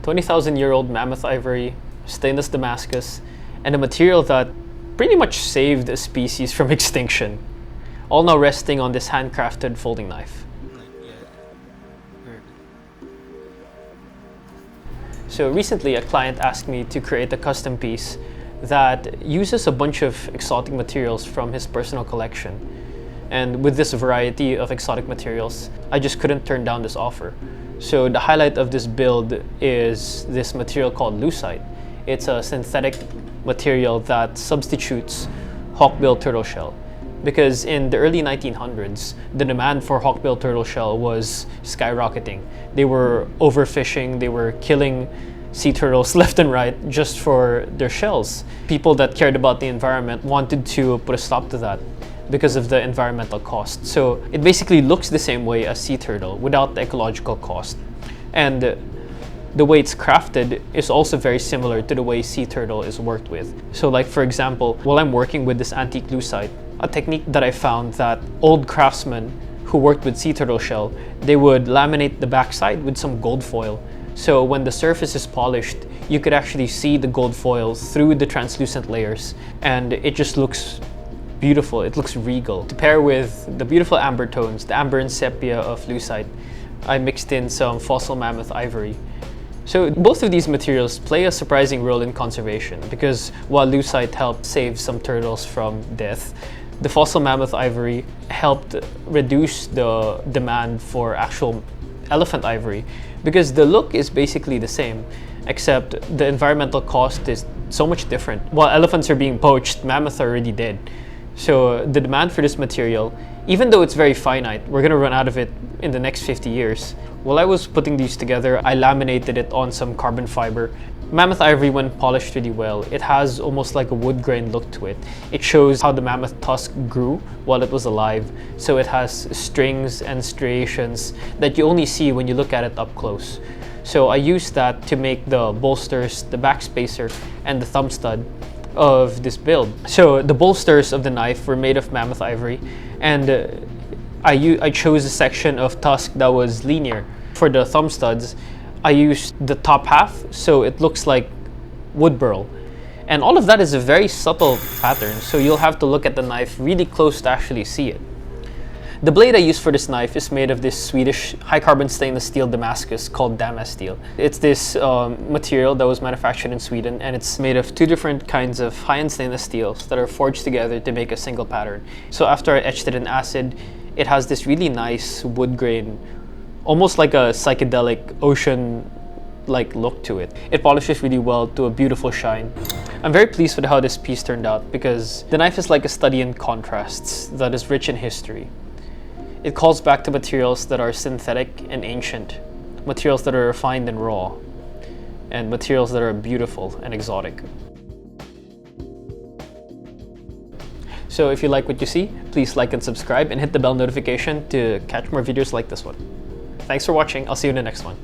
20,000-year-old mammoth ivory, stainless Damascus, and a material that pretty much saved a species from extinction, all now resting on this handcrafted folding knife. So recently a client asked me to create a custom piece that uses a bunch of exotic materials from his personal collection. And with this variety of exotic materials, I just couldn't turn down this offer. So the highlight of this build is this material called lucite. It's a synthetic material that substitutes hawkbill turtle shell. Because in the early 1900s, the demand for hawkbill turtle shell was skyrocketing. They were overfishing, they were killing sea turtles left and right just for their shells. People that cared about the environment wanted to put a stop to that because of the environmental cost. So it basically looks the same way as sea turtle without the ecological cost. And the way it's crafted is also very similar to the way sea turtle is worked with. So like for example, while I'm working with this antique lucite, a technique that I found that old craftsmen who worked with sea turtle shell, they would laminate the backside with some gold foil. So when the surface is polished, you could actually see the gold foil through the translucent layers, and it just looks beautiful. It looks regal. To pair with the beautiful amber tones, the amber and sepia of lucite, I mixed in some fossil mammoth ivory. So both of these materials play a surprising role in conservation because while lucite helped save some turtles from death, the fossil mammoth ivory helped reduce the demand for actual elephant ivory because the look is basically the same, except the environmental cost is so much different. While elephants are being poached, mammoths are already dead. So the demand for this material, even though it's very finite, we're gonna run out of it in the next 50 years. While I was putting these together, I laminated it on some carbon fiber. Mammoth ivory, when polished really well, it has almost like a wood grain look to it. It shows how the mammoth tusk grew while it was alive. So it has strings and striations that you only see when you look at it up close. So I used that to make the bolsters, the back spacer, and the thumb stud of this build. So the bolsters of the knife were made of mammoth ivory, and I chose a section of tusk that was linear. For the thumb studs, I used the top half so it looks like wood burl. And all of that is a very subtle pattern, so you'll have to look at the knife really close to actually see it. The blade I used for this knife is made of this Swedish high-carbon stainless steel Damascus called Damasteel. It's this material that was manufactured in Sweden, and it's made of two different kinds of high-end stainless steels that are forged together to make a single pattern. So after I etched it in acid, it has this really nice wood grain, almost like a psychedelic ocean-like look to it. It polishes really well to a beautiful shine. I'm very pleased with how this piece turned out because the knife is like a study in contrasts that is rich in history. It calls back to materials that are synthetic and ancient, materials that are refined and raw, and materials that are beautiful and exotic. So if you like what you see, please like and subscribe and hit the bell notification to catch more videos like this one. Thanks for watching. I'll see you in the next one.